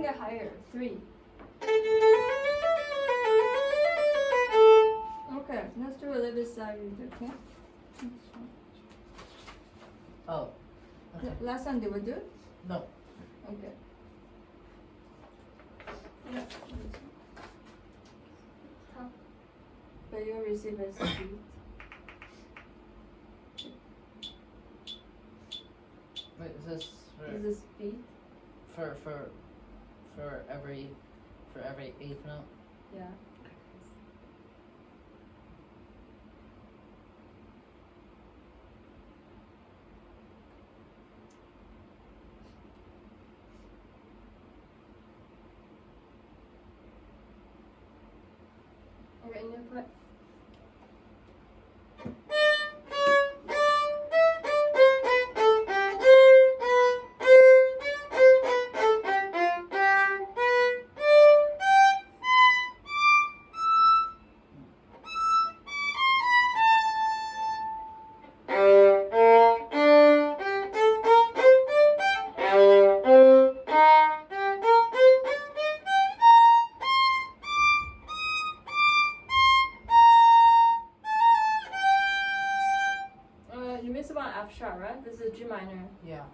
bit higher. 3. Okay, let's do a little bit side read, okay? Oh. Okay. Last time did we do? No. Okay. Yeah. Top. But you receive a speed. Wait, is this Is it speed? for every eighth note? Yeah. Okay, input. You missed one F sharp, right? This is G minor. Yeah.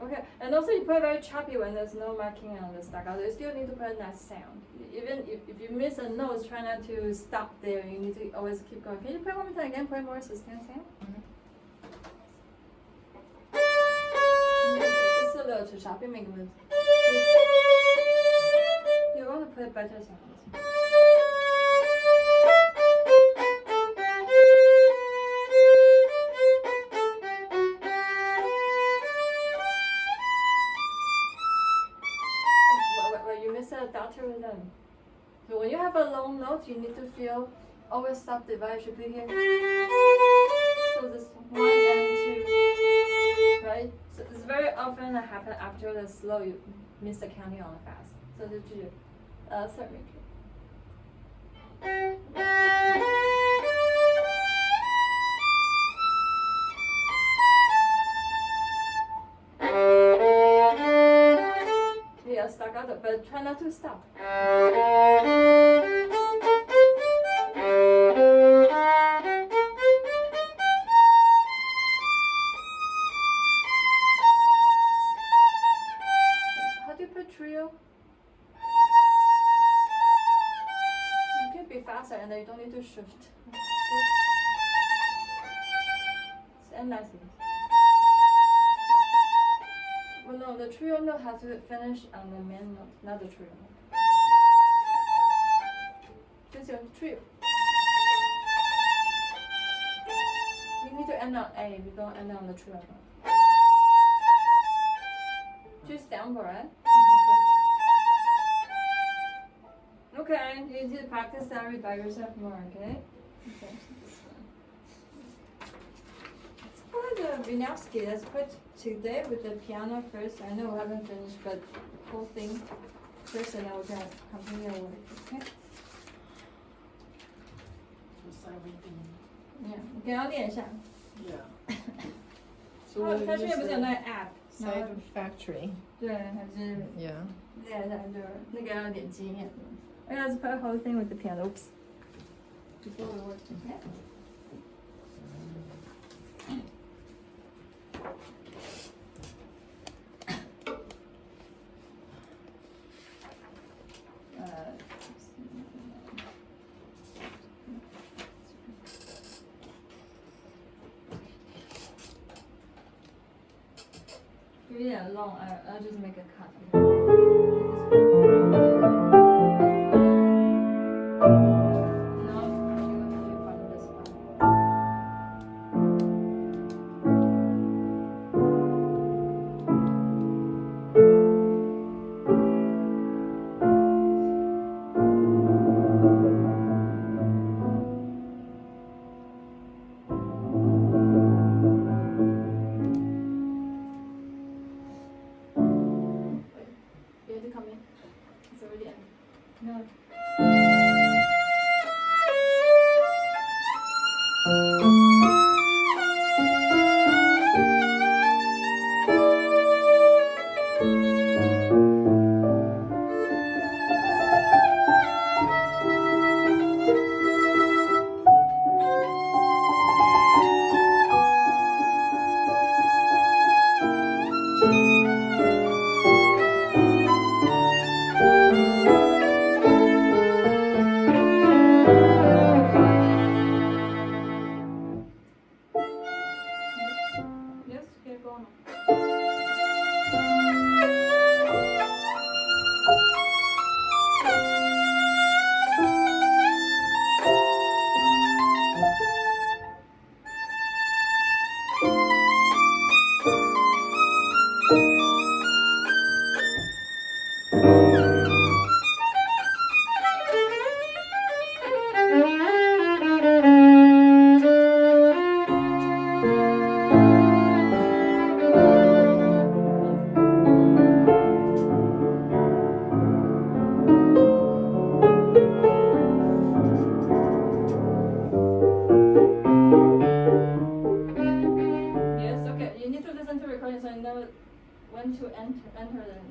Okay, and also you play very choppy when there's no marking on the staccato. You still need to play that sound. Even if you miss a note, try not to stop there. You need to always keep going. Can you play one more time again? Play more sustained sound. It's a little too sharp. You make a move. You want to play better sounds. You miss a daughter rhythm. So when you have a long note, you need to feel always stop the device should be here. So this 1 and 2, right? So it's very often that happen after the slow you miss the counting on the fast. So the 2, third major. Yeah, staccato, but try not to stop. How do you play trio? You can be faster and then you don't need to shift. And nicely. Well, no, the trio note has to finish on the main note, not the trio note. This is trio. You need to end on A, you don't end on the trio note. Just down, right? Okay, you need to practice that read by yourself more, okay? Okay. The Wieniawski, let's put today with the piano first. I know we haven't finished, but whole thing first, and then we're gonna continue our work. Okay? Just everything. Yeah, 你给他练一下。 Yeah. 哦，他这边不是有那个 app， 然后 Satisfactory. 对，还是 Yeah. 练一下，就是那个要点经验。Okay, let's put the whole thing with the piano. Oops. Before we work, okay? If you get long, I'll just make a cut. No, I'm going to do from this one. You have to come in. It's already ended. No.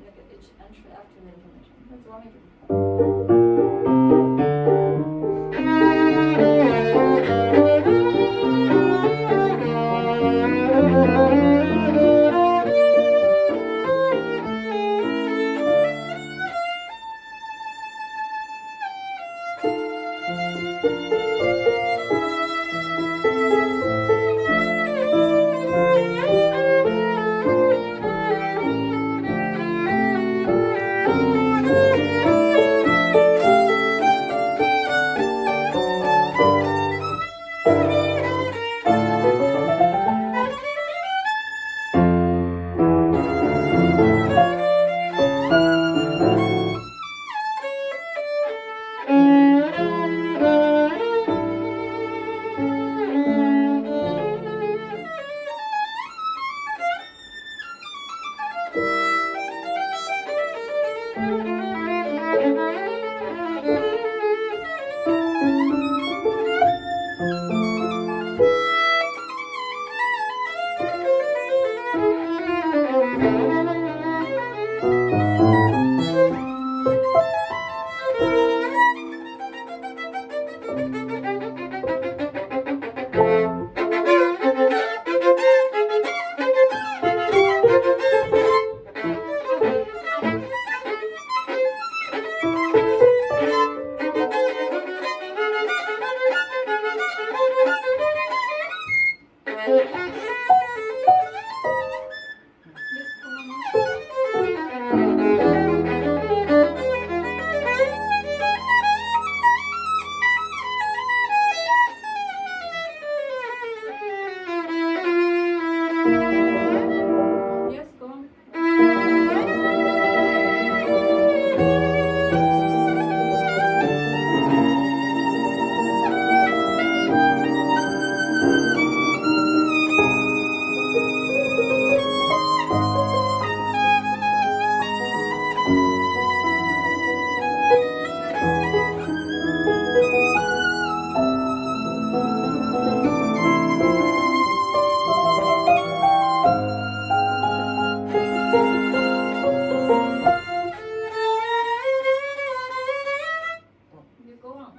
look at each entry after the intonation. What do you want me to do? Yes, come on. Yes, go on. You go on.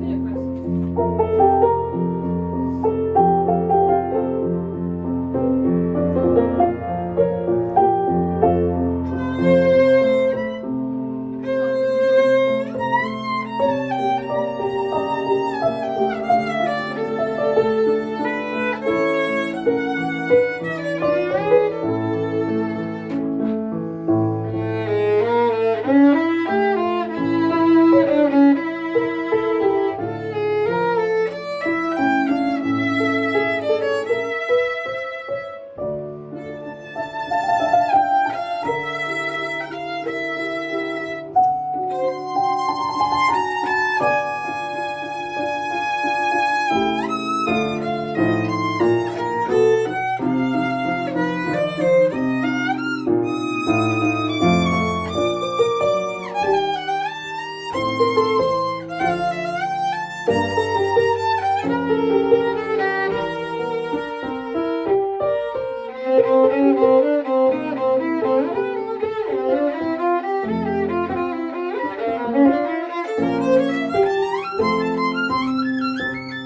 Continue first.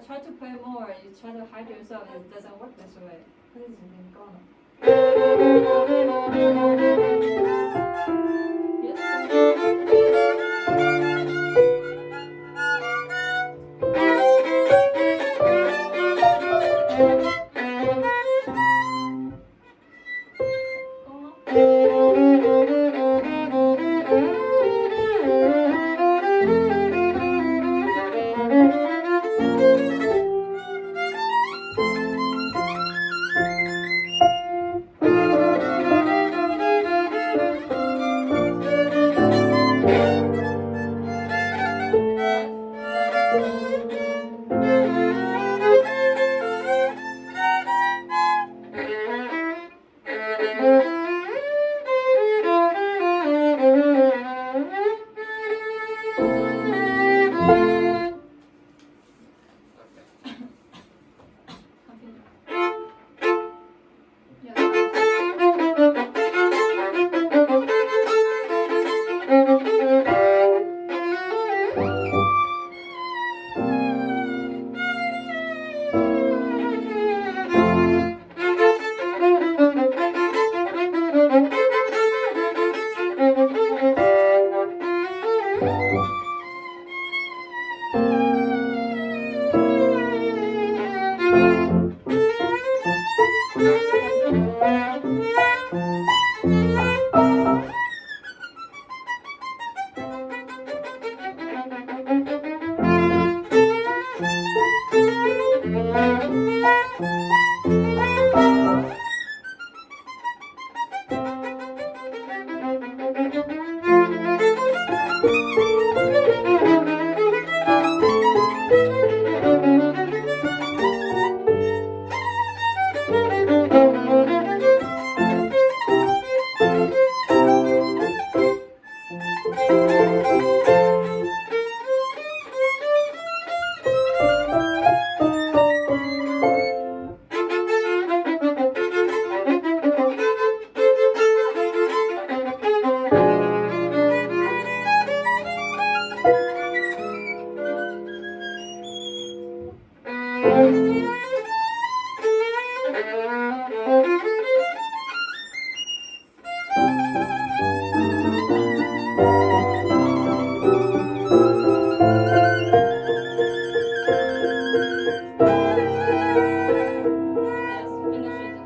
Try to play more. You try to hide yourself. It doesn't work this way. Please, go on. Yes. Go on. Yes,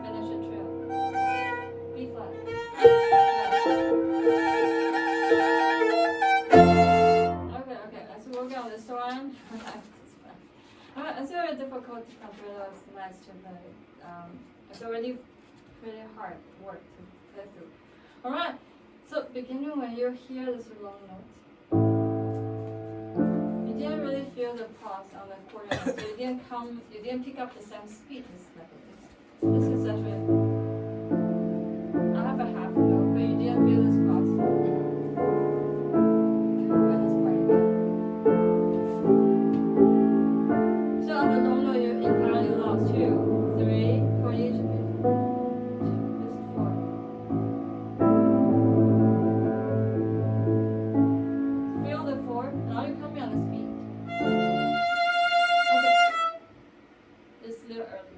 finish it trill. B flat. Okay, let's work on this one. It's very difficult to control those last two, but it's already pretty hard work to get through. Alright, so beginning when you hear this long note, you didn't really feel the pause on the quarter note, so you didn't pick up the same speed as like this. This is actually, I have a half note, but you didn't feel this pause. With this part again. So on the long note, you entirely lost 2, 3, 4 each. This is 4. Feel the 4. Now you're coming on the speed. Okay. It's a little early.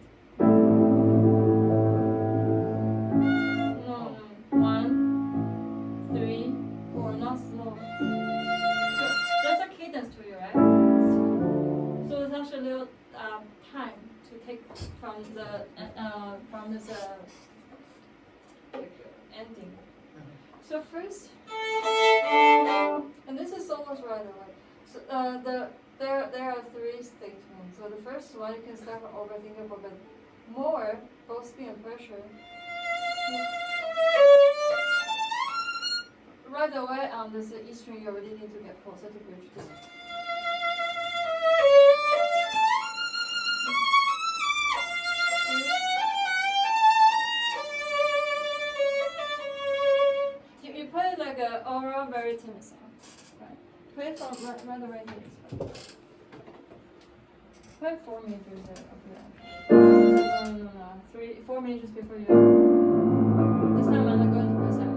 No. 1, 3, 4. Not slow. So that's a cadence to you, right? So it's actually a little time to take from this ending. So first, and this is almost right away. So there are 3 statements. So the first one you can start overthinking for a bit more, both speed and pressure. Right away on this E string, you already need to get closer to bridge this. You play it like a aura very timid sound. Right? Play it from right away here. Play 4 majors there. No. 4 majors before you. This time I'm not going to press that.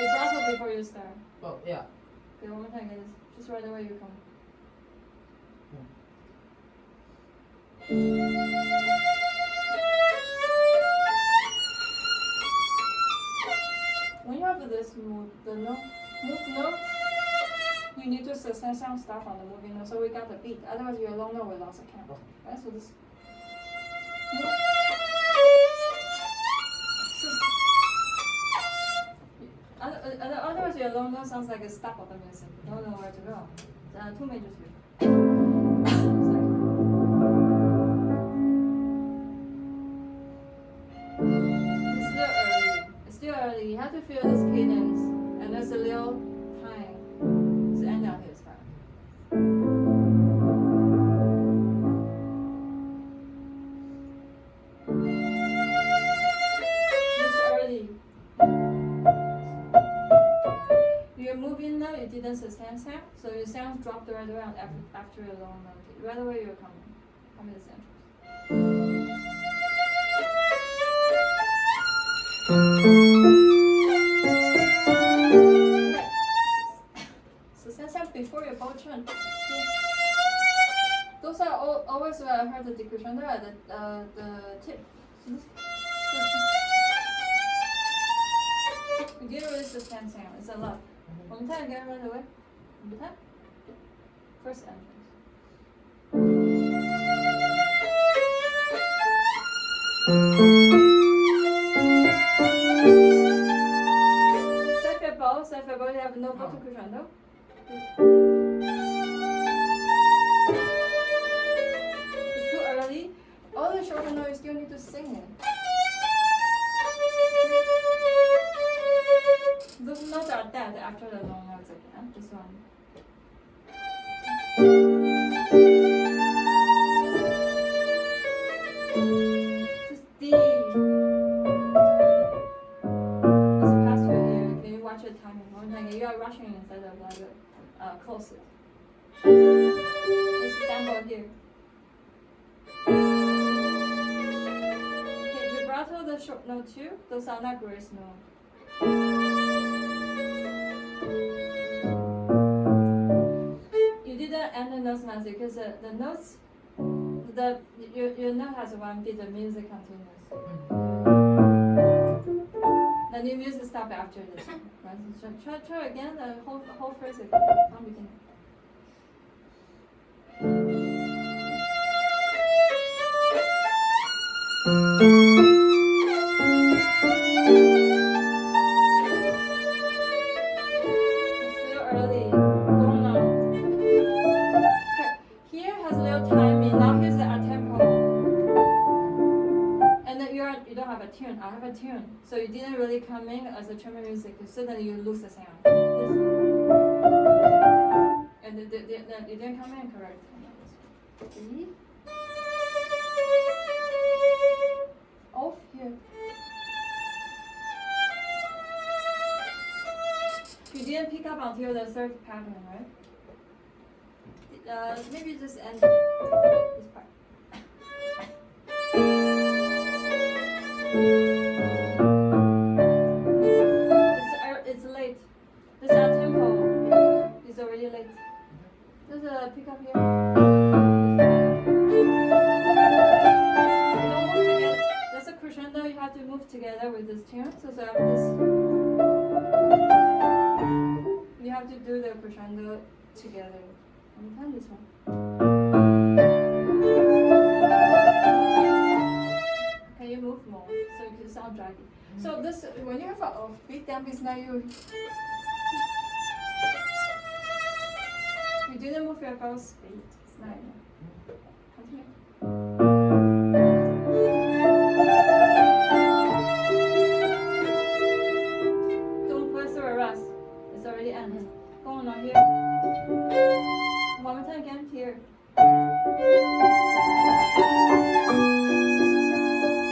Vibrato before you start. Oh, yeah. Okay, one more time, guys. Just right away you come. When you have this move, the note, You need to sustain some stuff on the moving note, so we got the beat. Otherwise, your long note will lost the count. Right? So this. Otherwise, your long note sounds like a stop of the music. You don't know where to go. 2 majors here. It's still early. You have to feel this cadence, and there's a little time to end out his part. It's early. You're moving now, you didn't sustain sound, so your sound dropped right around after a long note. Right away you're coming the center. Sustain sound before your bow turn. Those are always where I heard the decrescendo at the tip. You didn't really sustain sound, it's a lot. One time again right away. One time. First entrance. Save your bow, you have no bow to crescendo. It's too early. All the shorter note you still need to sing it. Those notes are dead after the long notes again. This one. Just D. It's past your ear. Can you watch your timing? You are rushing instead of like close it. It's down bow here. Okay, vibrato, the short note too. Those are not grace note. You didn't end the notes nicely because the notes, your note has one beat, the music continues. The new music stops after this. Right? So try again the whole phrase again from beginning. Still early. Going on. Okay. Here has a little timing. Now here's the tempo. And then you don't have a tune. I have a tune. So you didn't really come in as a chamber music. Suddenly you lose the sound. And you didn't come in correct. See? Off here. You didn't pick up until the third pattern, right? Maybe just end this part. It's late. This tempo is already late. There's a pickup here. You don't move together. There's a crescendo you have to move together with this tune. So after this, you have to do the crescendo together. And then this one. Can you move more so you can sound draggy? So this, when you have a big downbeat, now you didn't move your bow speed. It's not enough. Continue. Don't play through a rest. It's already ended. Go on now here. One more time again here.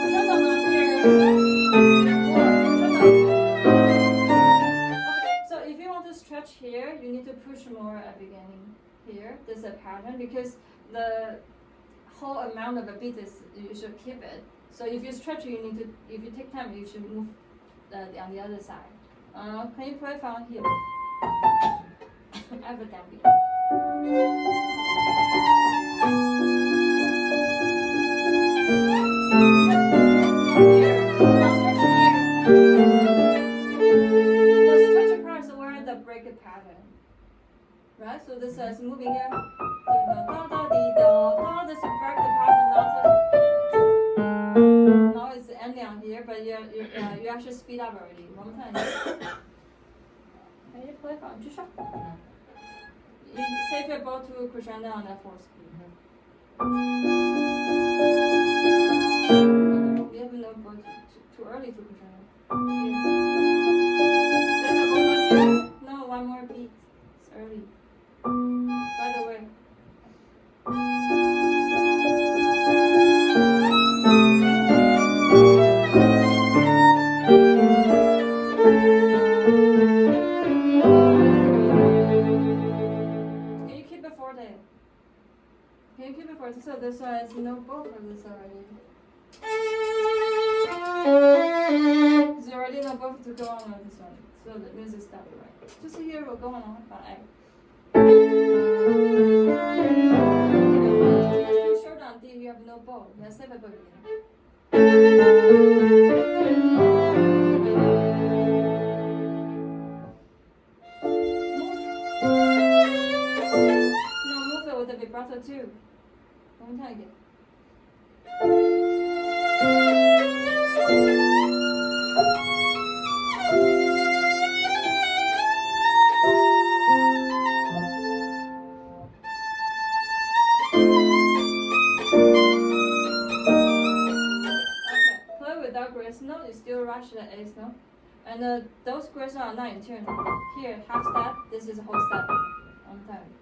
Crescendo now here. Stretch here, you need to push more at the beginning here. There's a pattern because the whole amount of a beat is you should keep it. So if you stretch, you need to. If you take time, you should move on the other side. Can you play from here? Evidently. so it's moving here. Da da dee da da. This is break the pattern also. Now it's ending on here, but you actually speed up already. One more time. Can you play from Jusha? You save your bow to crescendo on that 4 speed. You have no bow too early to crescendo. Save your bow not here. No, one more beat. It's early. By the way. Can you keep it 4 day? Can you keep it 4 day? So this one is no bow for this already. There's already no bow to go on with this one. So the music stopped right. Just here we'll go on by A. It's too short on D, you have no bow. Let's save it bow again. Move it with the vibrato too. One more time again. Without grace note, you still rush the eighth note. And those grace notes are not in tune. Here, half step, this is a whole step. One time.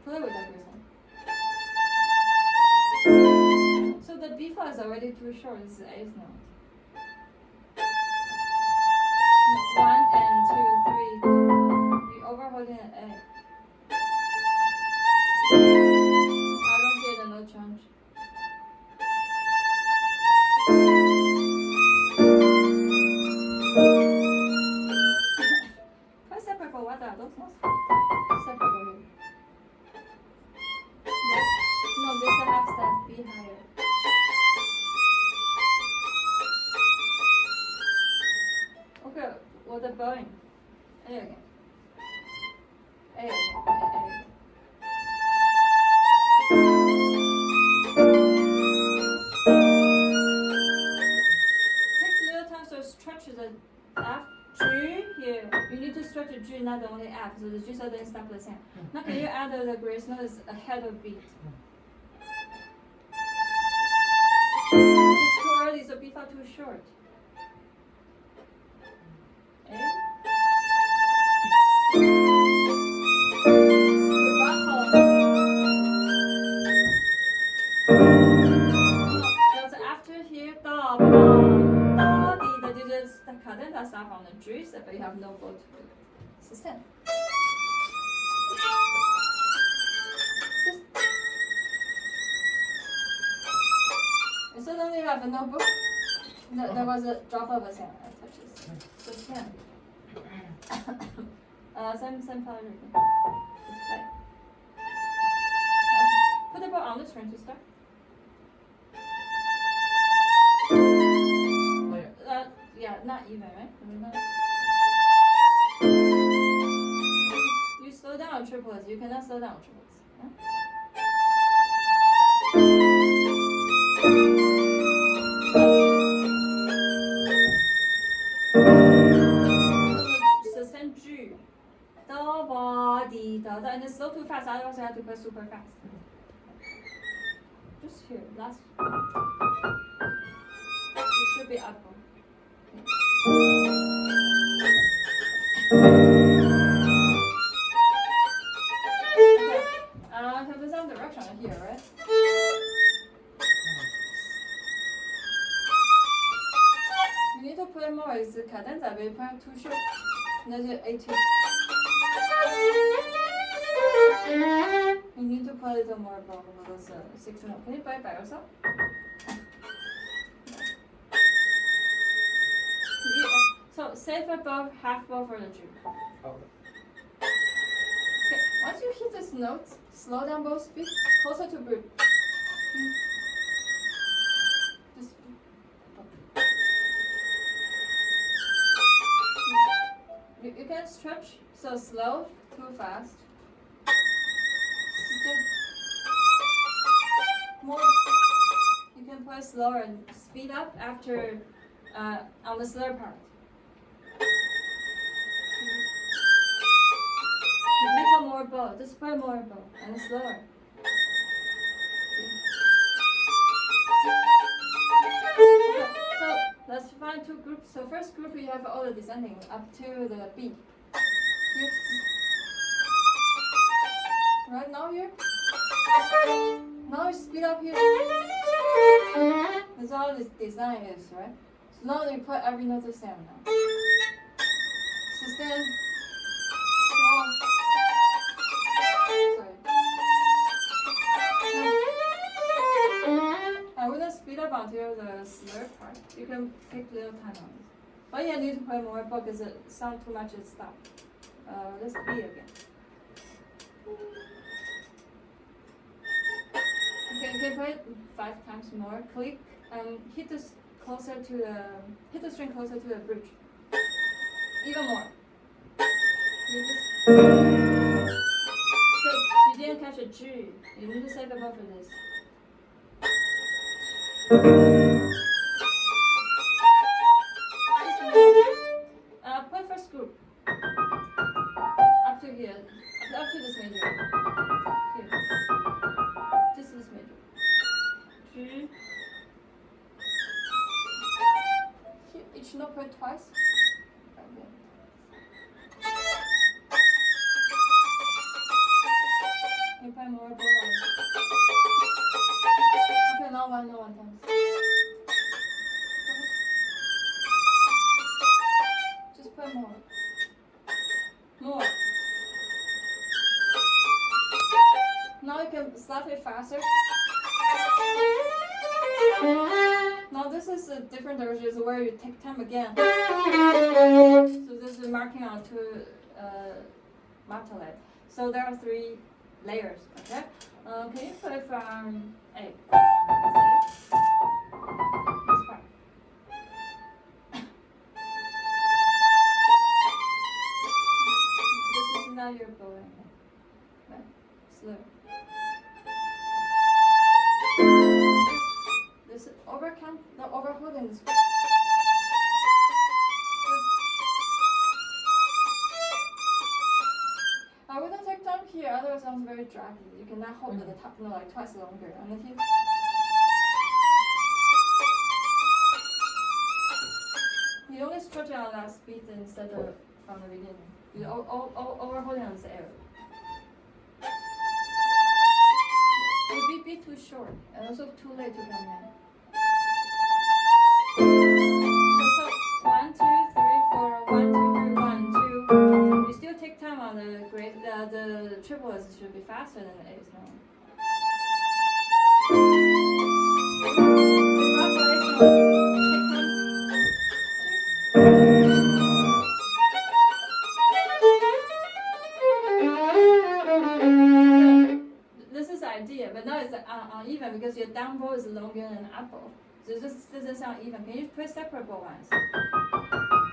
Play with that grace note. So the B flat is already too short, this is the eighth note. 1 and 2, 3. You're overholding an A. I don't hear the note change. Quite separate for what are those notes? Separate for you. Yeah. No, this is a half step, B higher. Okay, what the bowing? A again. A again. A again. Takes a little time to stretch the F, G here. You need to stretch the G, not only F, so the G doesn't stop the sound. Now can you add the grace note is ahead of beat? It's too early, so B flat too short. A. There's after here, da, ba, da, di, the digits, the cadenza start from the G, but you have no bow to do it. Sustain. And suddenly you have a no bow. There was a drop of a sound. I touch this. Sustain. Same pattern. Just play. Put the bow on the string to start. Yeah, not even, right? You slow down on triplets. You cannot slow down on triplets. Sustain G. Da ba di da da, and it's slow too fast. Otherwise, you have to play super fast. Just here, last. It should be up. Okay. Have the sound direction here, right? You need to play more. It's the cadenza, but you play too short. That's your 18. You need to play a little more above those 6 notes. Can you play it by yourself? So save above, half bow for the G. Okay. Okay, once you hit this note, slow down both speed, closer to bridge. Just you can stretch so slow, too fast. slower and speed up after on the slower part. Little more bow, just play more bow and slower. Okay, so let's find two groups. So first group we have all the descending up to the B. Here. Right now here. Now you speed up here. That's all this design is, right? So now you put every note the same now. Sustain. Slow. I wouldn't speed up until the slur part. You can take little time on it. But you need to play more because it sounds too much and stop. Let's B again. Okay, you can play it 5 times more. Click and hit the closer to the string closer to the bridge. Even more. You didn't catch a G. You need to save a bow for this. Play first group. Up to here. Up to this major. Here. This is major. G. Here, each note play twice. Okay. You play more bow. Okay, now one times. Just play more. More. Now you can slightly faster. Now this is a different direction where you take time again. So this is marking on two martelet. So there are 3 layers. Okay. Can you play from A? This part. This is now your bowing. Okay. Slow. This is overcount, no overholding this. I wouldn't take time here, otherwise it sounds very draggy. You cannot hold at the top note like twice longer. And then here. You only stretch it on that speed instead of from the beginning. You overholding on this area. It would be too short and also too late to come in. So 1, 2, 3, 4, 1, 2, 3, 1, 2. You still take time on the great. The triplets should be faster than the A's now. This is the idea, but now it's uneven because your down bow is longer than up bow. So this doesn't sound even. Can you play separate bow ones?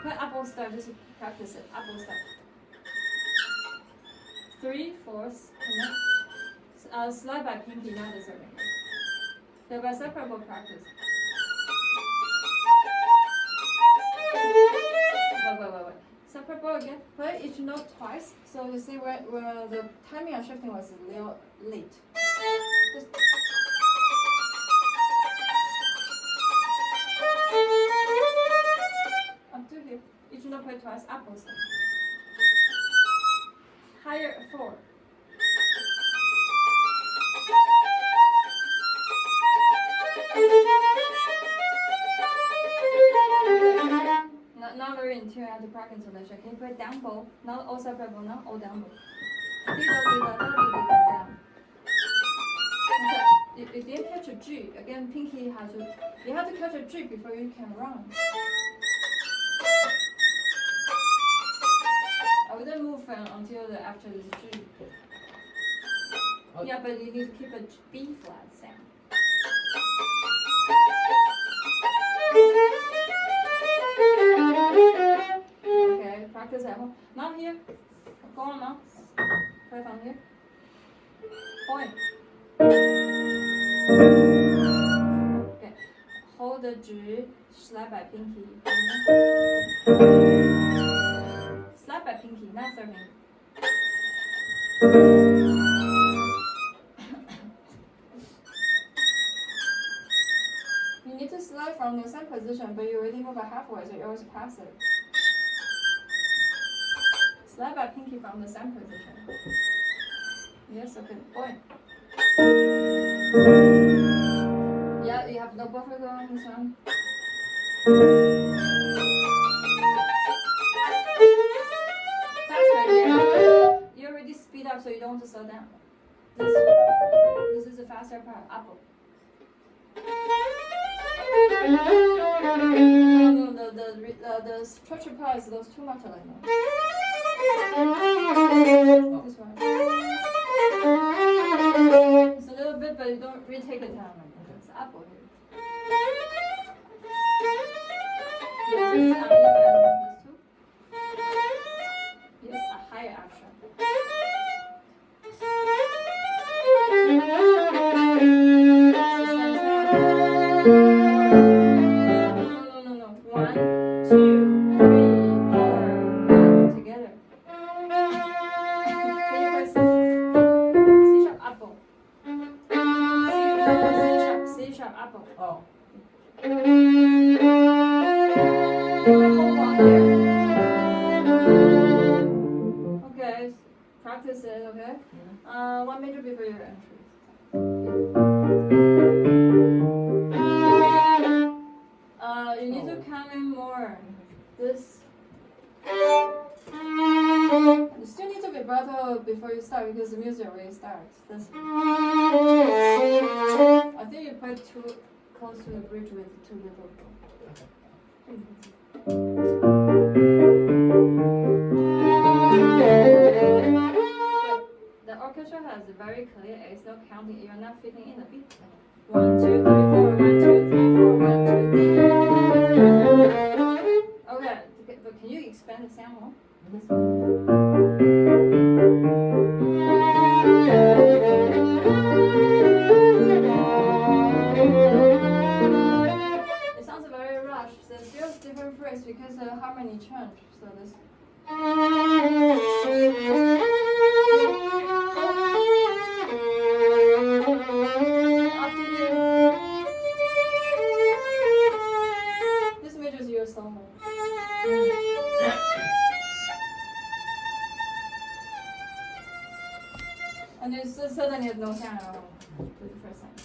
Play up bow start, just practice it. Up bow start. 3, 4, connect. Slide by pinky, not the serving. So by separate bow practice. Wait. Separate bow again. Play each note twice. So you see where the timing of shifting was a little late. Just up to here. Each note play twice. Up bow step. Higher 4. Not very in tune to practice intonation. Can you play down bow? Not all separate bow, not all down bow. Down. Okay. You didn't catch a G. Again, pinky has to. You have to catch a G before you can run. I wouldn't move until after this G. Yeah, but you need to keep a B flat sound. Okay, practice at home. Not here. Go on now. Play from here. Point. Okay. Ready? Slap by pinky. Slap by pinky, not serving. You need to slide from the same position, but you already move a halfway, so you always pass it. Slide by pinky from the same position. Yes, okay, point. Yeah, you have no buffer going on this one. Faster, yeah. You already speed up, so you don't want to slow down. This is the faster part. Apple. No, the structure part is those too much like that. This one. It's a little bit, but you don't really take the time. It's apple here. Yeah, this uneven. This two. Yes, a higher action. No. 1, 2, 3, 4, 1. Together. Can you press C sharp apple? C sharp apple. Oh. Hold on here. Okay, practice it, okay? One major before your entry. You need to come in more. This. You still need to vibrato before you start because the music already starts. This. I think you put too close to the bridge with too little. The orchestra has a very clear ace note counting. You're not fitting in the beat. 1, 2, 3, 4. 1, 2, 3, 4. 1, 2, 3. Okay, but can you expand the sound more? This one. It sounds very rushed. So it feels different phrase because the harmony changed. So this. After you. This major is your solo. And then suddenly it's no sound at all. Do the first time.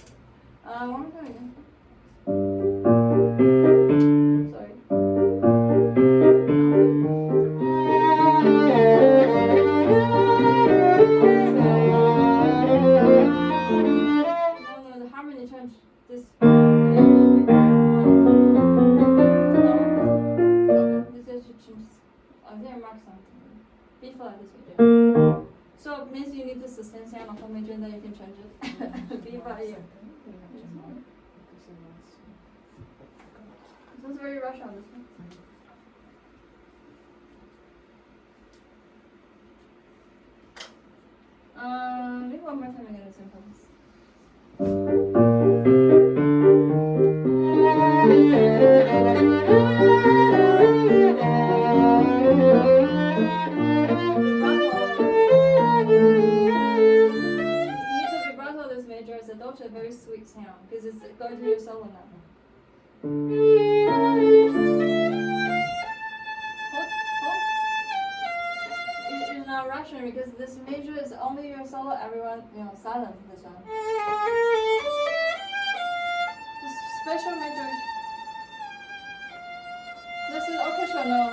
One more time again. Sorry. No, the harmony change. This. This is I think mark something. B flat this way. So it means you need to sustain sound on whole major, and then you can change it. B flat here. It sounds very rush on this one. Maybe one more time again, the same pose. Vibrato this major is a dolce, very sweet sound because it's going to your solo now. Hold. You're not rushing because this major is only your solo. Everyone, silent this one. This special major. This is orchestra now.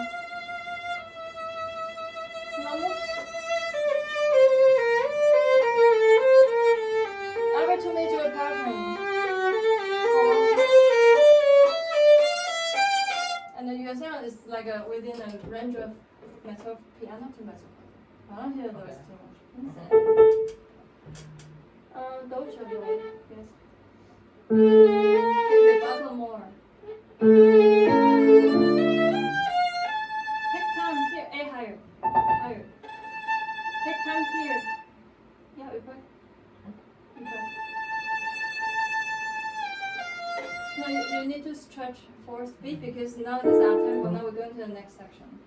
Every two major pattern. And then your sound is like within a range of mezzo piano to mezzo. I don't hear those too much. Dolce though, yes. Vibrato more. Take time here, A higher. Take time here. Yeah, we put. No, you need to stretch for speed because now this is our tempo. Now we're going to the next section.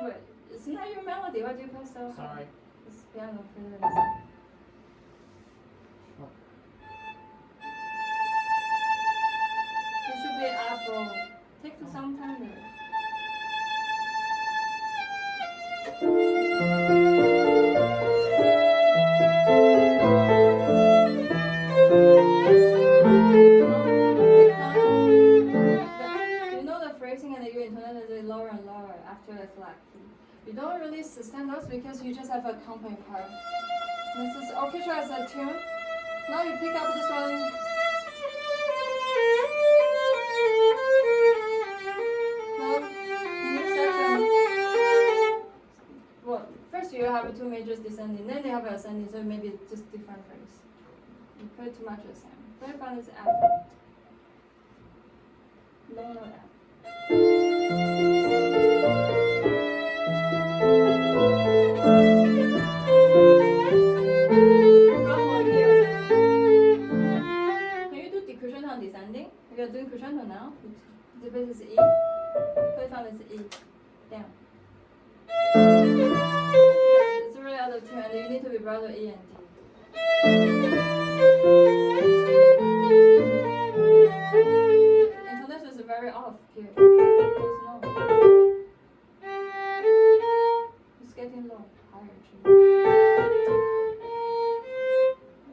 Wait, it's not your melody. Why do you play so hard? Sorry. It's piano for the reason. It should be apple. Take some time there. You know the phrasing and you intone it lower and lower after the flat key. You don't really sustain those because you just have a accompanying part. This is orchestra as a tune. Now you pick up this one. Now, next section. Well, first you have two majors descending, then you have ascending, so maybe just different phrase. You play too much the same. Third one is F. Low note F. Descending. We are doing crescendo now. The bass is E. Play down is E. Down. It's really out of tune, and you need to be vibrato E and D. Intonation is very off here. There's no. It's getting low. Higher too.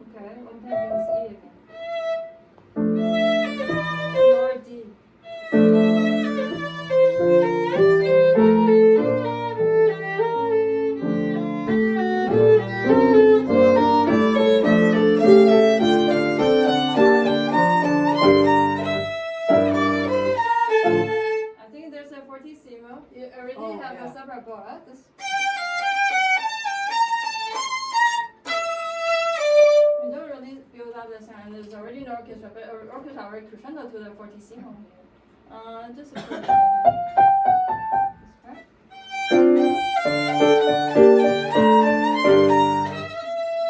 Okay, one time against E again. Lower D. I think there's a fortissimo. You already have a soprabora. You don't really build up the sound. There's already an orchestra, but orchestra already crescendo to the fortissimo. Just a bit later.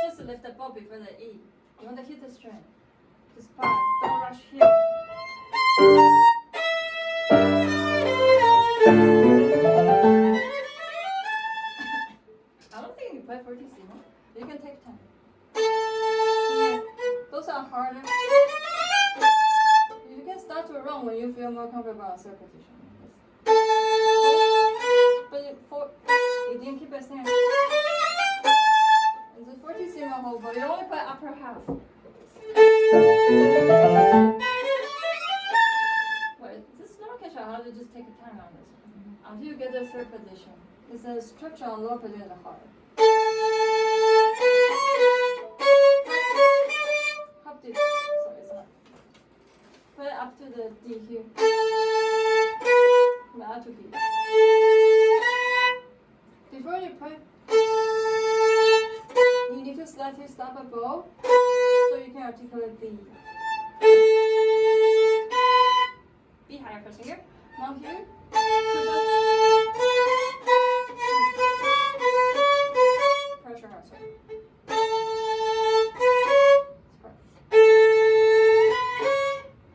Just lift the bow before the E. You want to hit the string. Just 5. Don't rush here. I don't think you play fortissimo. You can take time. Those are harder. You can start to run when you feel more comfortable on third position. But you didn't keep it there. It's a fortissimo hold, but you only play upper half. Wait, this is not orchestra. How to just take a time on this until you get the third position. It's a structure on lower position is hard. Up to sorry, it's not. Put it up to the D here. Now to B. Before you play, you need to slightly stop a bow so you can articulate B. B higher first finger. Now here. Pressure hard, sorry.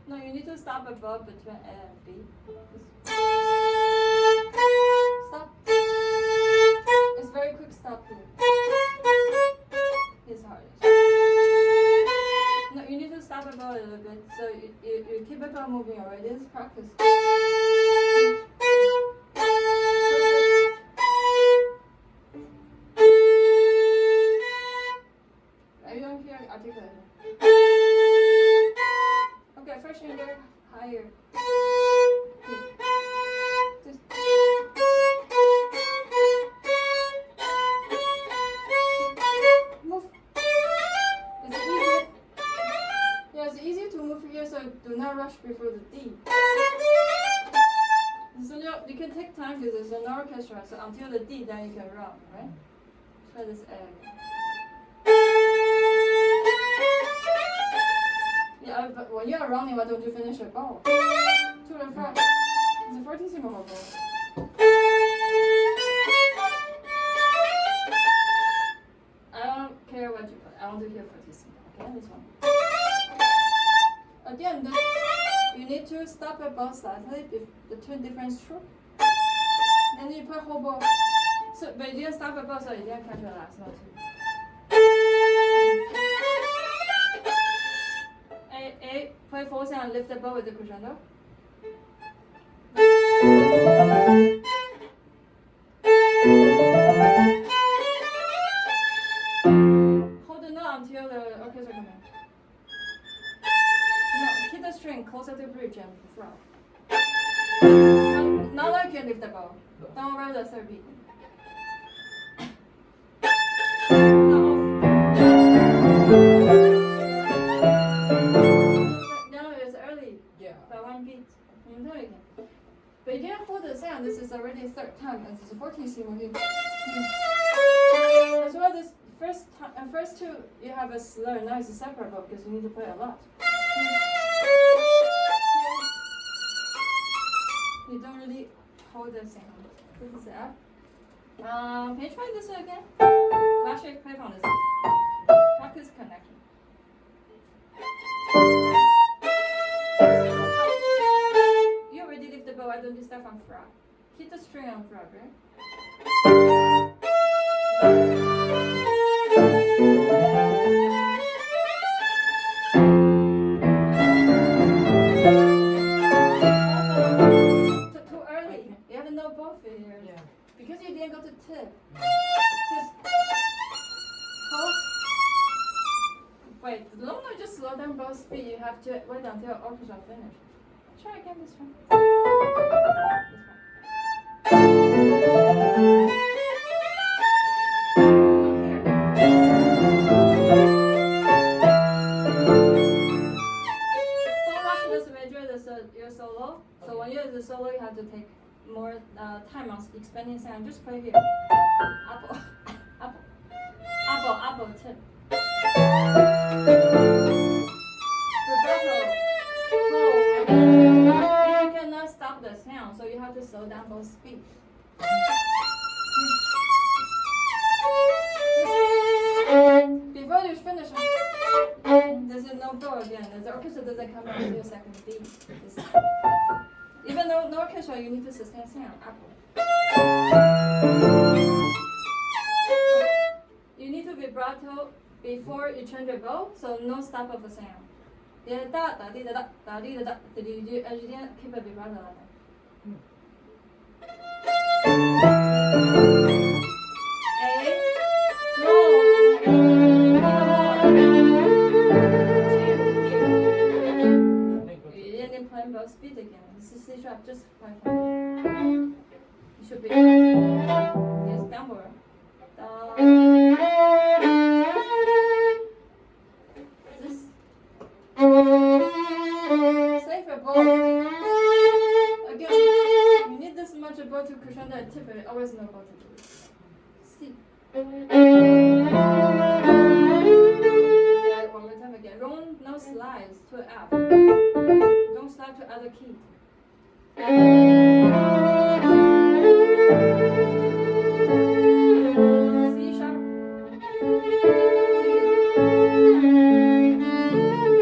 No, you need to stop above between A and B. Stop. It's very quick stop here. It's hard. No, you need to stop above a little bit. So you keep it on moving already. This is practice. Are you don't hear articulation? Okay, first finger higher. Just move. Is it easy? Yeah, it's easy to move here, so do not rush before the D. So you can take time because it's an orchestra, so until the D, then you can run, right? Try this A. Yeah, but when you are running, why don't you finish your bow? To the front. It's a fortissimo bow. fortissimo. Okay, this one. Again, you need to stop at both sides between different strokes. Then you put whole bow. So, but you didn't stop at both, so you didn't catch your last note. A, play full sound, lift the bow with the crescendo. Hold the note until the orchestra comes in. No, keep the string closer to the bridge and frown. Now I can lift the bow. Don't worry the third beat. Now it's early. Yeah. By one beat. You know again. But you didn't hold the sound. This is already third time, and this is 14th here. As well, this first two you have a slur. Now it's a separate bow because you need to play a lot. You don't really hold the sound. This is F. Can you try this again? Last year, play from this. Practice connection. You already lift the bow. I don't do stuff on fret. Keep the string on fret, right? Too early. You have no bow fingers. Yeah. Because you didn't go to tip. Just hold. Wait, the long note just slow down both speed. You have to wait until orchestra finish. Try again this one. This your solo. So when you do the solo, you have to take more time on expanding sound. Just play here. Apple, apple, apple, apple, tip. Vibrato, hold. You cannot stop the sound, so you have to slow down both speeds. Before you finish, there's no door again. The orchestra doesn't come out until second beat. Even though no orchestra, you need to sustain sound. Apple. You need to vibrato before you change your bow, so no stop of the sound. Yeah, da da da da da da da. You keep a vibrato like that. Both speed again. This is C sharp, just like that. You should be. Yes, downward. This. Save a bow. Again, you need this much bow to crescendo and tip it. Always no bow to do it. C. Yeah, one more time again. Wrong, no slides to F. Don't slide to other key. C sharp.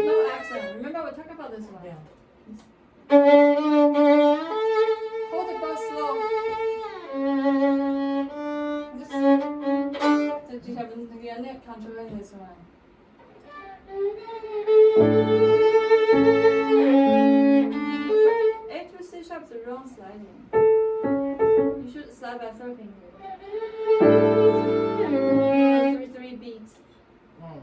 No accent. Remember we talked about this one. Yeah. Hold the bow slow. Just you have the controlling this one. The wrong sliding. You should slide by third finger. 3 beats. Okay.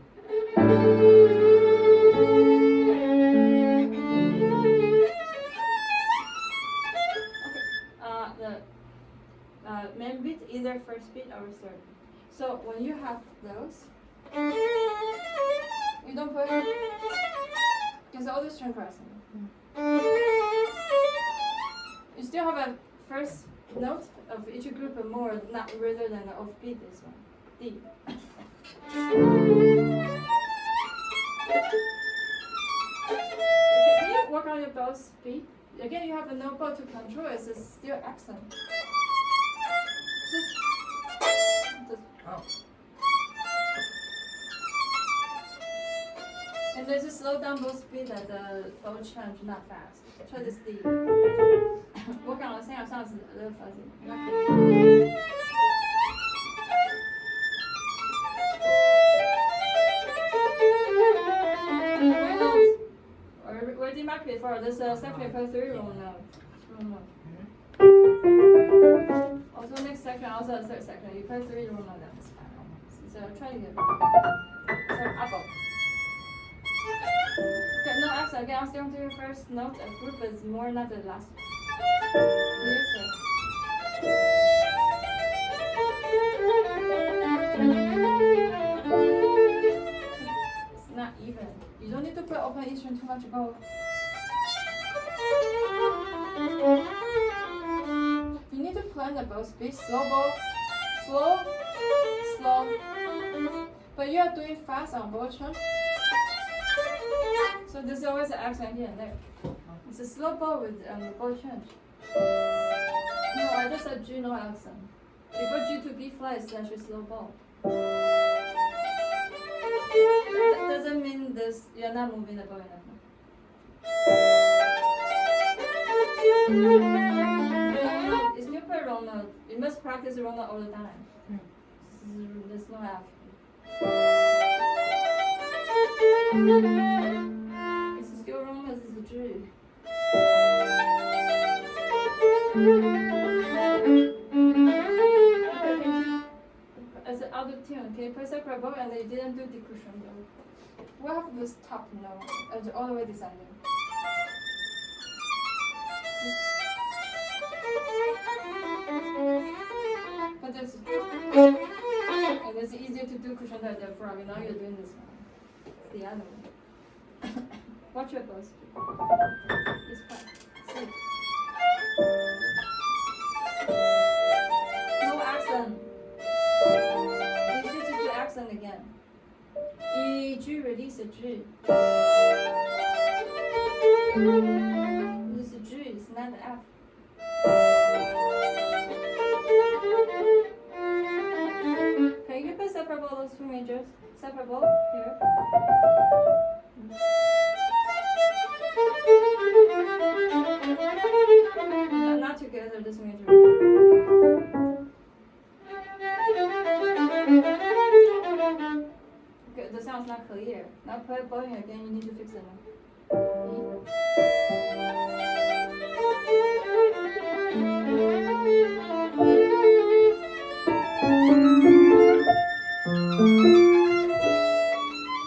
The main beat, either first beat or third. So when you have those, you don't put because all the string crossing. You still have a first note of each group or more, not rather than the offbeat this one. D. Can you work on your bow speed? Again, you have a no bow to control it, so it's still accent. Just Oh. slow down both speed at the bow change, not fast. Try this D. Work on the same sounds a little fuzzy. Or D mark before. This section play 3 wrong note. Also next section, also the third section. You play 3 wrong notes. So try again. So apple. Okay, no accent. Again, I'll stay on to your first note. A group is more, not the last. It's not even. You don't need to put open E string too much bow. You need to plan the bow speed. Slow bow. Slow. Slow. But you are doing fast on bow change. So there's always an accent here and there. It's a slow bow with bow change. No, I just said G, no accent. Before G to B flat is actually slow bow. That doesn't mean this you're not moving the bow enough. It's new per wrong note. You must practice wrong note all the time. There's no F. It's still wrong as it's a G. As an auto tune, okay, play separate bow and they didn't do decushion though. We'll have this top note as all the way descending. But it's and it's easier to do cushion than the frog. Now you're doing this one. The other one. Watch your bow speed. This part. See. No accent. You should just do accent again. E, G, release a G. This is G, it's not the F. Can you put separable those two majors? Separable here. Not together, this major. Okay, the sound's not clear. Now play bowing again, you need to fix it now.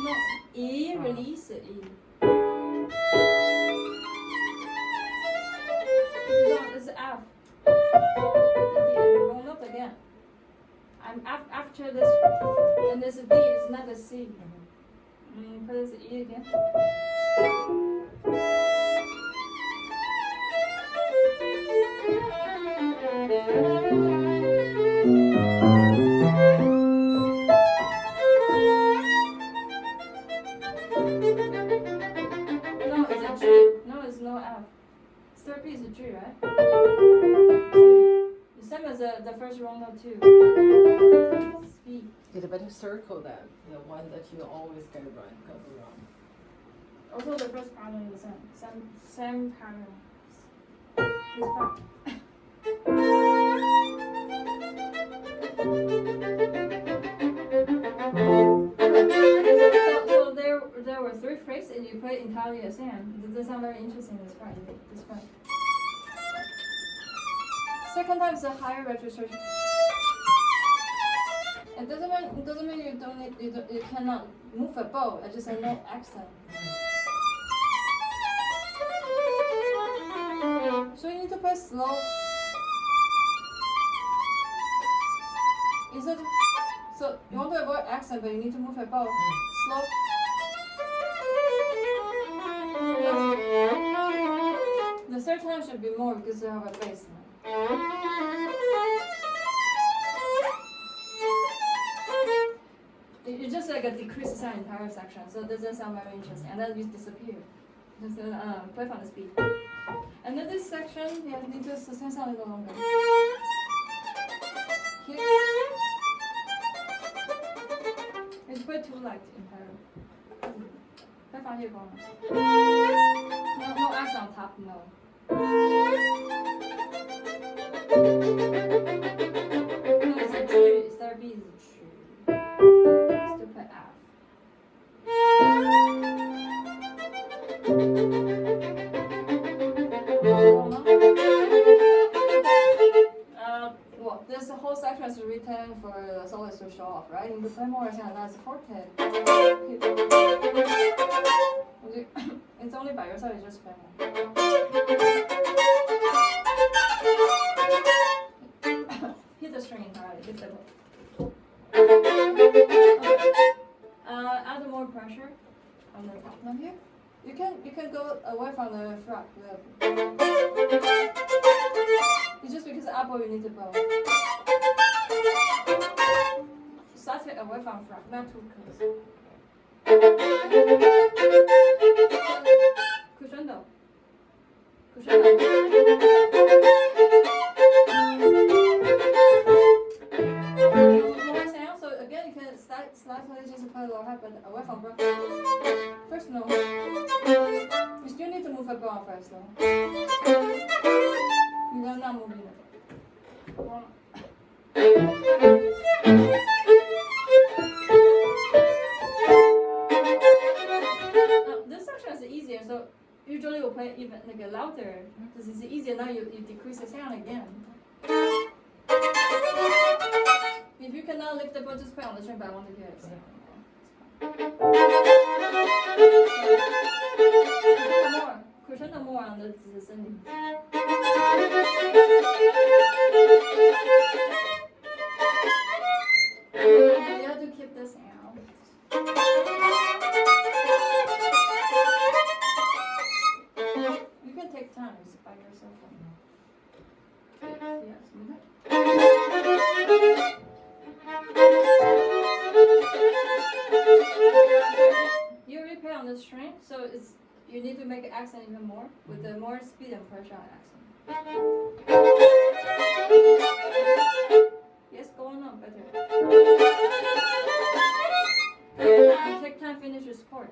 No, E, release it, E. No, it's F. Wrong note again. I'm after this, and this is D, it's not the C. Put this E again. No, it's a G. No, it's no F. Third B is a G, right? The same as the first wrong note too. Speed. You better circle that. The one that you always go wrong. Also, the first pattern is the same pattern. This part. So there were 3 phrases and you played entirely the same. It doesn't sound very interesting this part. Second time is a higher registration. It doesn't mean you don't need you cannot move a bow. I just say no accent. So you need to play slow. So you want to avoid accent, but you need to move a bow slow. The third time should be more because you have a bass now. It's just like a decreased sound entire section, so it doesn't sound very interesting, and then you disappear. Just play from the speed. And then this section, you need to sustain sound a little longer. Here. It's way too light entire. 快放夜光了。No accent on top, no. No, it's a G. Instead of B, it's a G. Still play F. Well, this whole section is written for the soloist to show off, right? You can play more than that's forte. It's only by yourself, you just play more. Hit the string entirely, hit the bow. Add more pressure on the top note here. You can go away from the fret. It's just because the upper you need to bow. Slightly away from fret, not too close. Crescendo. Crescendo. More sound. So again, you can slightly just play lower half, but away from fret. First note. You still need to move a bow first, though. You're not moving it. This section is easier, so usually we'll play even like louder because it's easier. Now you decrease the sound again. If you cannot lift the bow, just play on the string, but I want to hear it. Crescendo more on the descending. You have to keep the sound. You can take time by yourself. Yes, you replay on the string, so you need to make an accent even more with the more speed and pressure on accent. Yes, go on better. You take time, finish your chord.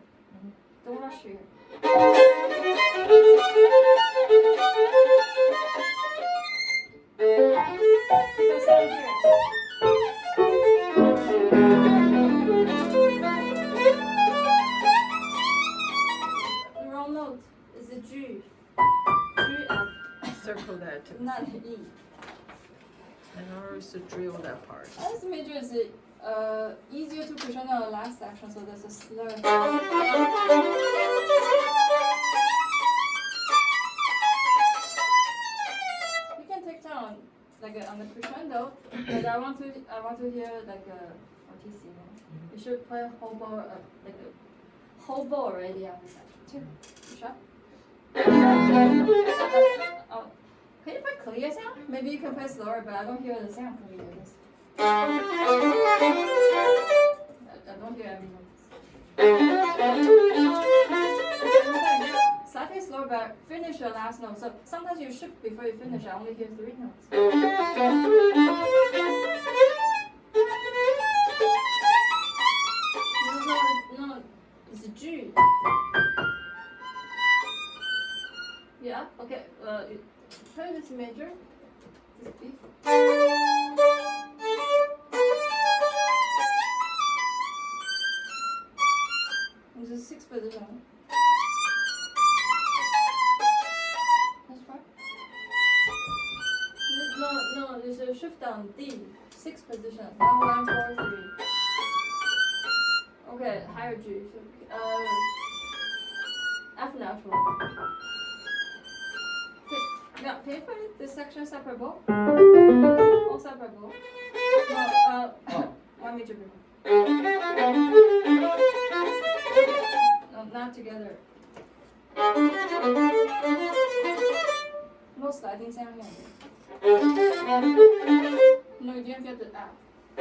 Don't rush here. The wrong note is a G. G F. Circle that. Not an E. In order to drill that part. This major is easier to present on the last section, so there's a slur. You can take down like on the crescendo, but I want to hear like a fortissimo. You should play whole bow like a whole bow already on the section. Sure. Oh. Can you play clear sound? Maybe you can play slower, but I don't hear the sound clear. I don't hear every note. Slightly slower, but finish your last note. So sometimes you shift before you finish. I only hear 3 notes. No, it's a G. Yeah. Okay. Play this major. This B. This is 6th position. That's right. No, there's a shift down D. 6th position. 1, 1, 4, 3. Okay, higher G. F natural. Yeah, can you play this section separable? All separable. No, one major before. No, not together. No sliding sound here. No, you didn't get the F. I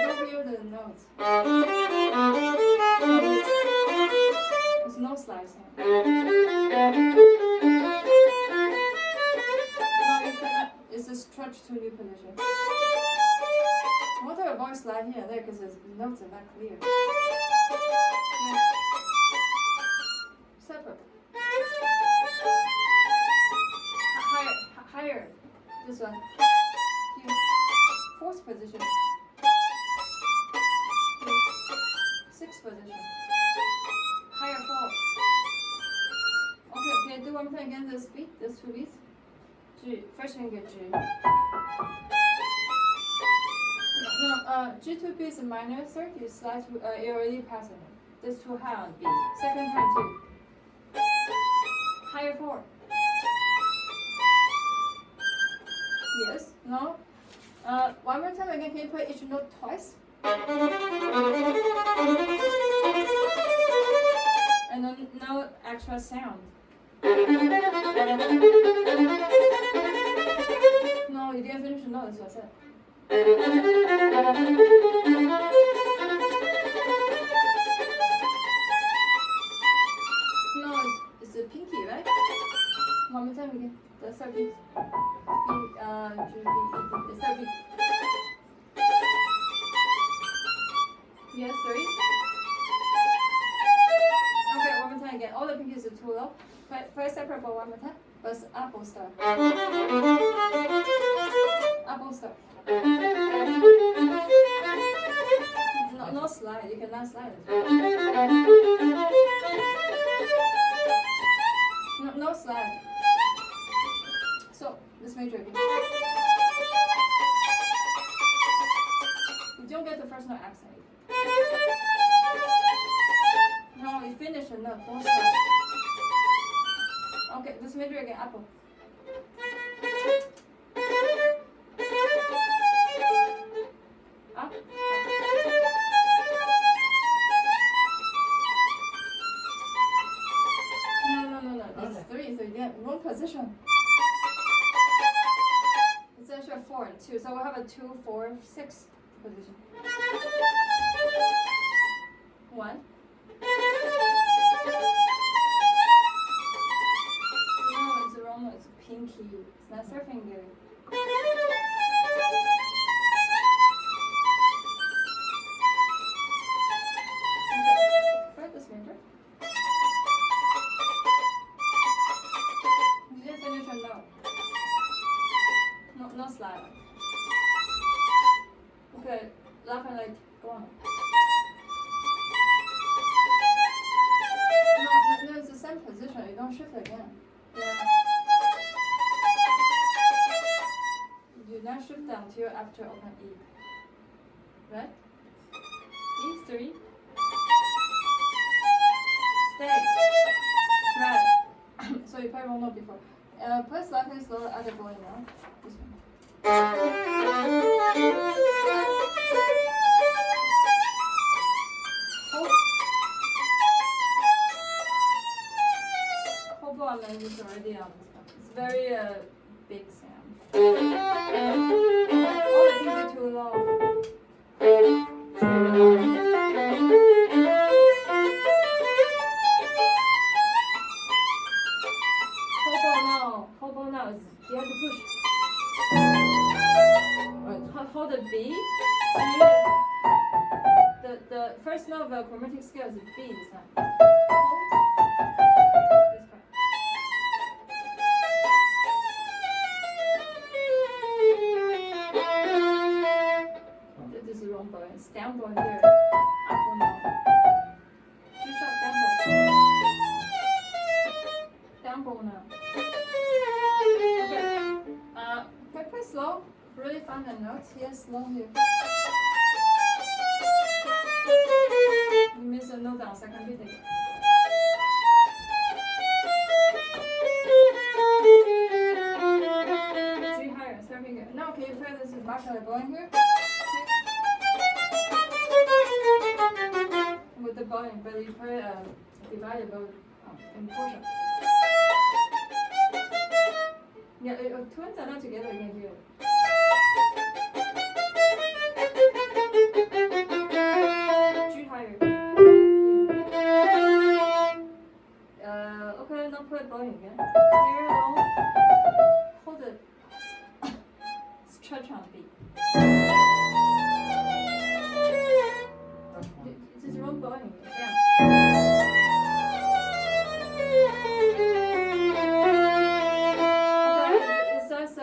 don't hear the notes. There's no slide sound. It's a stretch to new position. I want to avoid slide here and there because the notes are not clear. Yeah. Separate. Higher. This one. Here. Fourth position. Here. Sixth position. Higher four. Okay, do one thing again. This beat, this two beats. G. First finger G. No, G2 B is a minor third. You slide to you already passing it. This too high on B. Second time too. Higher four. Yes. No. One more time again. Can you play each note twice? And then no extra sound. No, you didn't finish the note. That's what I said. No, it's a pinky, right? One more time again. The third beat. G, B, E, D. The third beat. Yes, 3. Okay, one more time again. All the pinkies are too low. Play separate but one more time. But apple start. Apple start. No slide. You cannot slide it. No slide. So this major again. You don't get the first note accent. No, you finish the note. Don't slide. Okay, this major again. Apple. Up. No. It's 3, so you get wrong position. It's actually a 4 and 2, so we'll have a 2, 4, 6 position. 1. No, it's wrong. It's pinky. It's not third finger. Okay, this major. You didn't finish your note. No slide. Okay, left and right. Go on. No, it's the same position. You don't shift again. Yeah. You do not shift down till after open E. Right? E3. Stay. Right. So you play wrong note before. Play slightly slower other going now. This one. Whole bottom is already on this one. It's very big sound. Oh, I think it's too low. Hobo now is you have to push. Hold the B. The first note of the chromatic scale is B this time. Hold. This part. This is wrong bow. It's down bow here. Up bow now. G sharp down bow. Down bow now. Okay. Play slow. Really find the notes here. Slow here. You miss a note down second beat again. G higher, third finger. Now can you play this with Marshall going here? With the bowing, but you play divided bow in portion. Yeah, twins are not together again here. G higher. Okay, now play bowing again. Here, long. Hold it. Stretch on beat. It is wrong bowing. Yeah. It says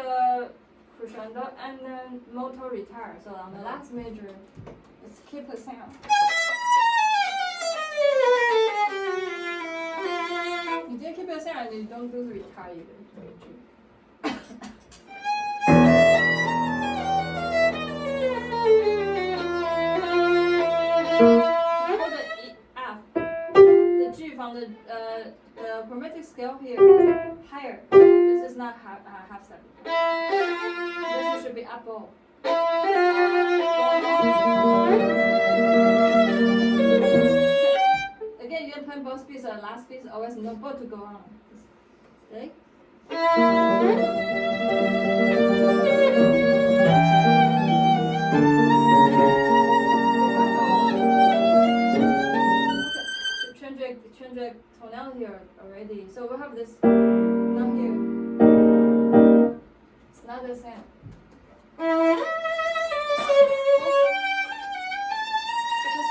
crescendo and then moto retire. So on the last major, let's keep the sound. You did keep the sound and you don't do the retire either. Hold the E, F. The G from the chromatic scale here higher. This is not half step. This should be up bow. Again, you can play both speeds. The last speed always no bow to go on. Stay. Change the tonality here already. So we have this now here. It's not the same. It's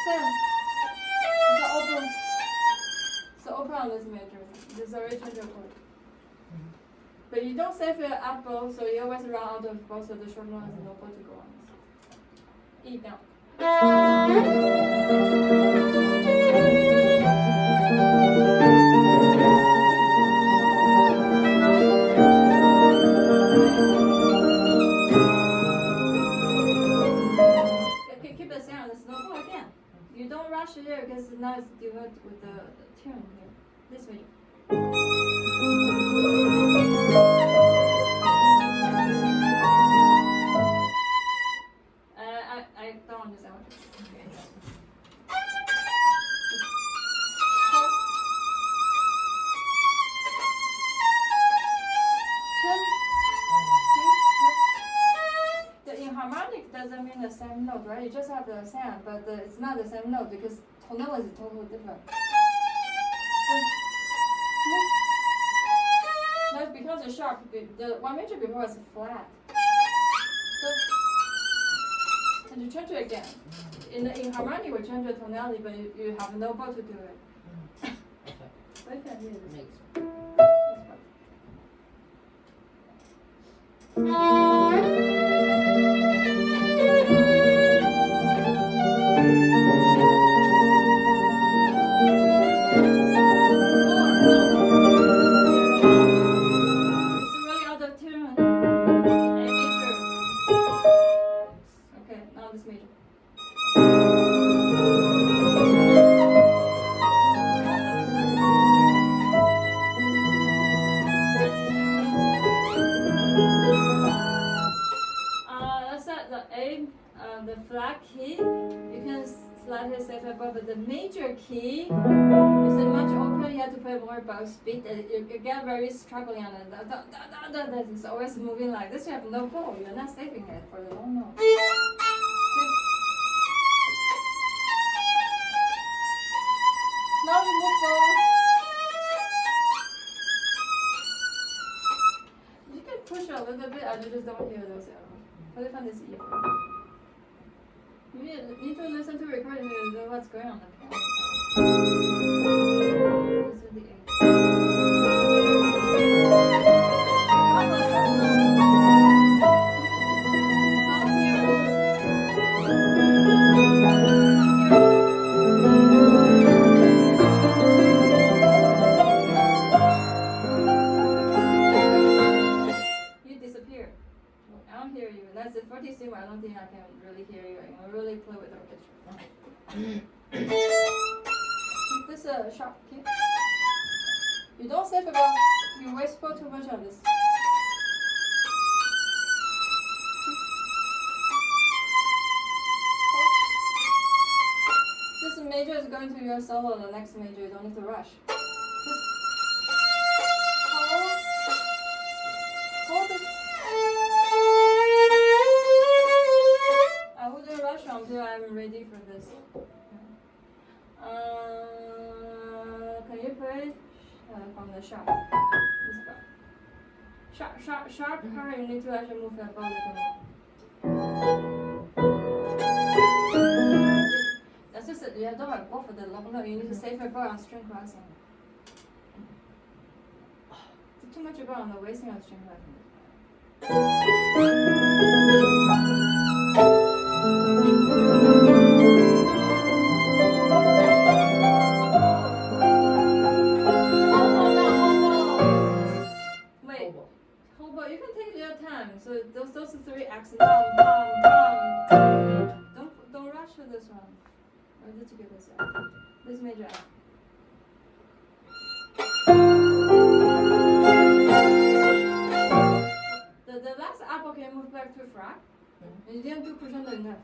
same. It's open. So open on this major. This is already changed chord. But you don't save your up bow, so you always run out of both of the short notes and no bow to go on. E down. Okay, keep the sound. It's no bow again. You don't rush here because now it's duet with the tune here. This way. I don't understand what you're saying. The inharmonic doesn't mean the same note, right? You just have the sound, but it's not the same note because tonality is totally different. Now it becomes a sharp. The one major before was flat. And you change it again. In harmony, we change the tonality, but you have no bow to do it. So you can hear this. Makes It's really out of tune. A major. Okay, now this major. Let's set the A, the flat key. You can slightly set above, but the major key is much open. You have to play more bow speed. You get very struggling on it. It's always moving like this. You have no bow. You're not saving it for the long note. Now you move forward. You can push a little bit. I just don't hear those arrows. But I find this easy. You need to listen to recording to know what's going on the piano. This is the A. You disappear. I don't hear you. That's the 40 C where I don't think I can really hear you. I can really play with orchestra. This is a sharp key. You don't save about. You waste too much on this. This major is going to your solo. The next major, you don't need to rush. Just hold it. I wouldn't rush until I'm ready for this. Can you play from the sharp? This part. Sharp part, you need to actually move your body a little. That's just it. You don't have both of the long note. You a safer bow on string crossing. Too much bow on the wasting of string crossing. Wait, hobo, you can take your time. So those are three acts. Don't rush with this one. Or did you get this out? This major act. The last apple can move back to flat. And you didn't do crescendo enough.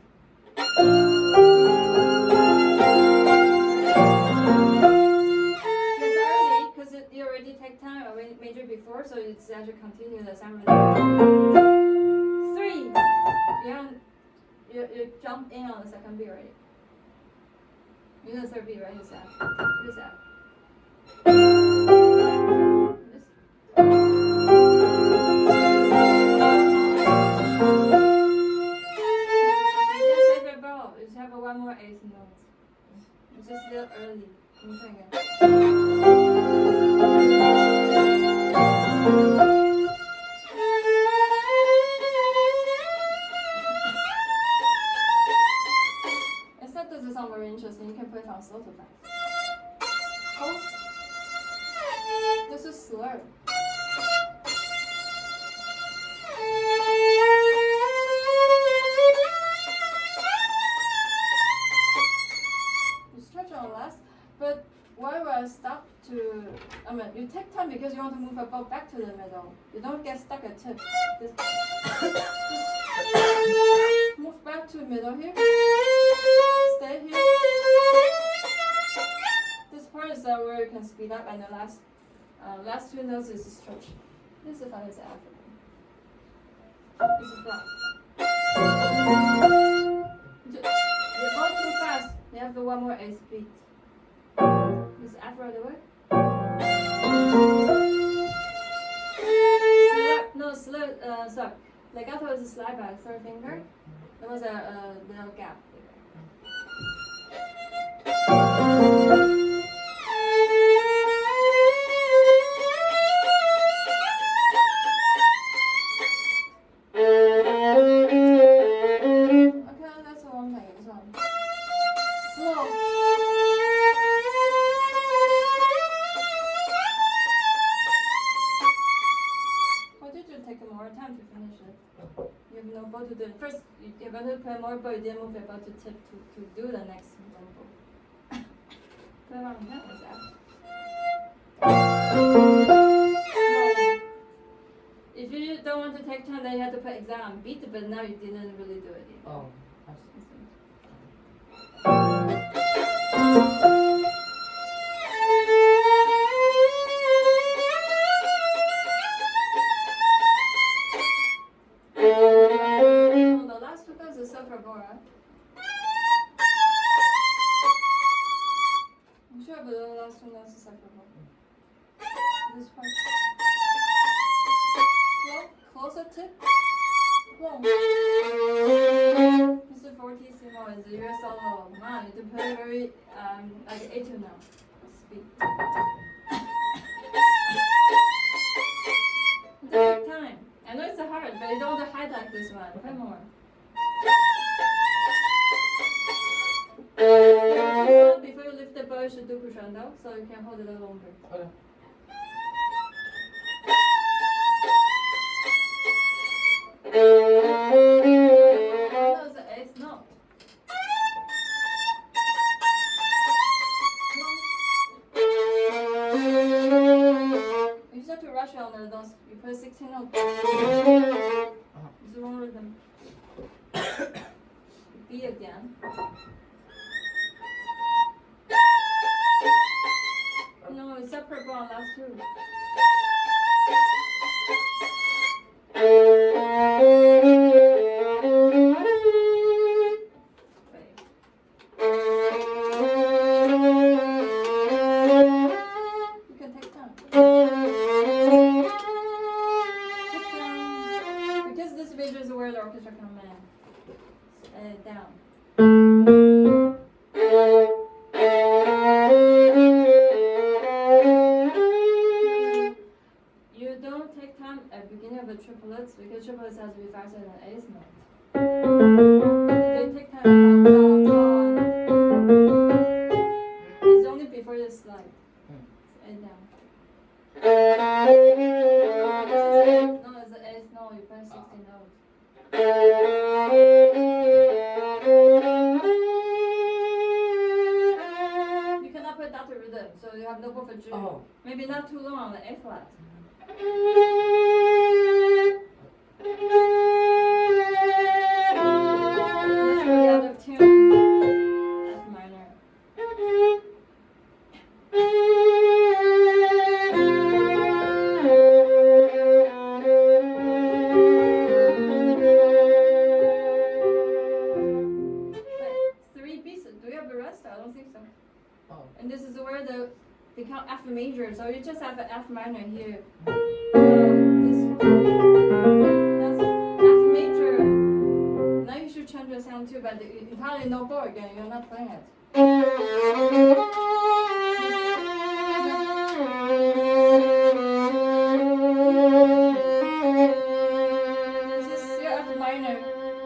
It's early because you already take time major before, so it's actually continue the same rhythm. 3. You jump in on the second beat already. You know the third beat, right? It's F. What is F? One more eighth note. It's just a little early. Let me try again. Instead, this is sound very interesting. You can play from slow to fast. Oh, this is slow. But why will I stop to? I mean, you take time because you want to move a bow back to the middle. You don't get stuck at tip. Just move back to the middle here. Stay here. This part is where you can speed up, and the last 2 notes is a stretch. This is how it's African. This is flat. You go too fast. You have the one more 8th beat. Is F right away? Sorry. Legato is a slide by 3rd finger. There was a little gap there. Okay, that's the one thing. This one. Slow. Take more time to finish it. You have no bow to do it. First, you're going to play more bow, you didn't move your bow to tip to do the next bow. Play around that was that. If you don't want to take time, then you have to play exam beat, but now you didn't really do it either. Oh, I see. I'm sure, but the last one is separable. This part. Slow, closer tip. Long. This is fortissimo, it's your solo. Man, you can play very like A2 now. Speed. It takes time. I know it's hard, but you don't want to hide like this one. Play more. Before you lift the bow, you should do crescendo, so you can hold it a little longer. Okay. That was the 8th note. You start to rush on those. You play 16 notes. It's the wrong rhythm. B again. No, it's separate on last 2. You can take time. Because this major is where the orchestra comes in. Down. because triplets has to be faster than eighth note. They take time on down. It's only before you slide. And down. No, it's the eighth note. You play 16 notes. You cannot play dotted rhythm, so you have no bow for G. Oh. Maybe not too long on the A flat. Let's go the other tune. F minor. Wait, 3 beats. Do you have the rest? I don't think so. Oh. And this is where they count F major, so you just have an F minor here. That's F major. Now you should change the sound too, but entirely no bow again. You're not playing it. This is still F minor,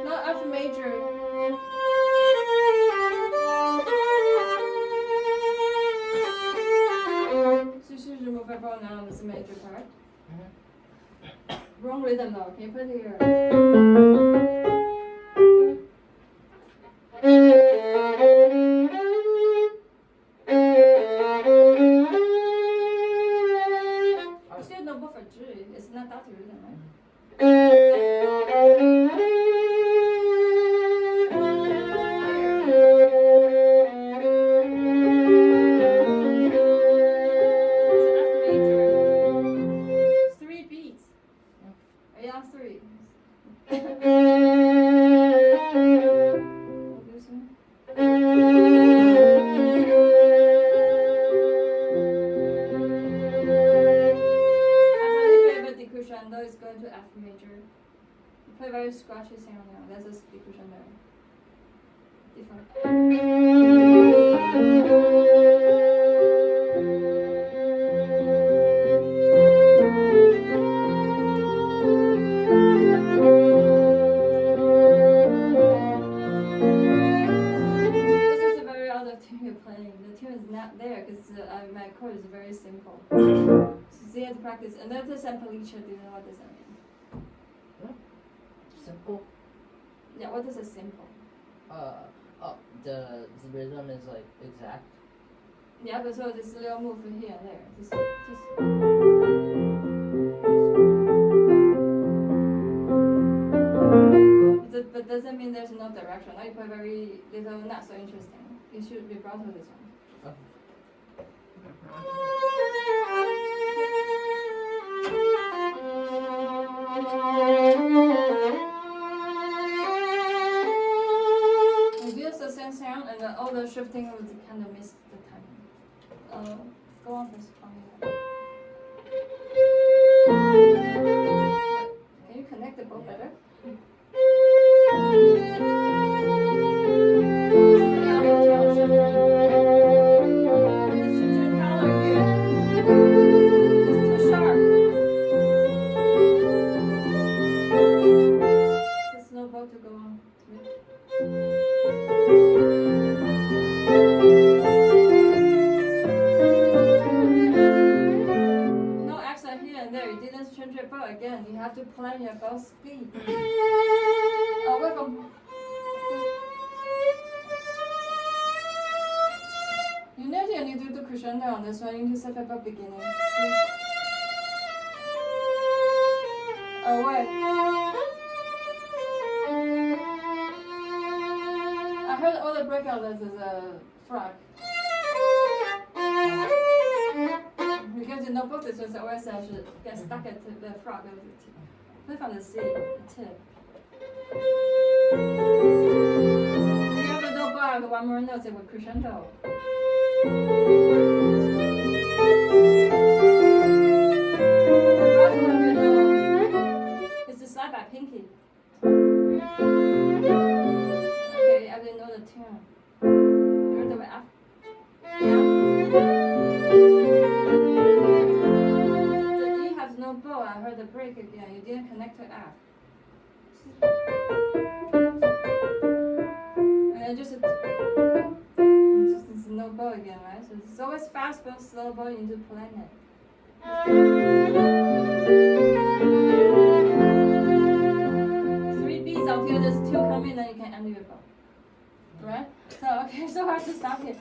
not F major. So you should remove a bow now. This is major part. Wrong rhythm though. Can you put it here? Still no bow for G. It's not that rhythm, right? It's an F major. 3 beats. Yeah, 3. Decrescendo is going to F major. You play very scratchy sound now. That's a decrescendo. Different. This is a very other tune you're playing. The tune is not there because my chord is very simple. So you have to practice. And that's a Semplice. Do you know what does that mean? Simple. Yeah, what is a simple? The rhythm is like exact. Yeah, but so this little move here and there. Just but doesn't mean there's no direction. Now you play very little, not so interesting. It should be brought to this one. You do the same sound and all the shifting would kind of miss the timing. Go on first. Can you connect the bow better? To go on. No accent here and there. You didn't change your bow again. You have to plan your bow speed. Away from. You need to do the crescendo on this one. You need to set up a beginning. Away. I heard all the breakout lines is a frog. Because you know both this was always I should get stuck at the frog. Play from the C, the tip. You have a no bar, one more note, it will crescendo. It's a slide by Pinky. Okay, I didn't know the tune. You heard the way up? Yeah. The E has no bow. I heard the break again. You didn't connect to F. And then just no bow again, right? So it's always fast bow, slow bow, you need to plan it. 3 beats until there's 2 coming, then you can end your bow. Right? So okay, so hard to stop here.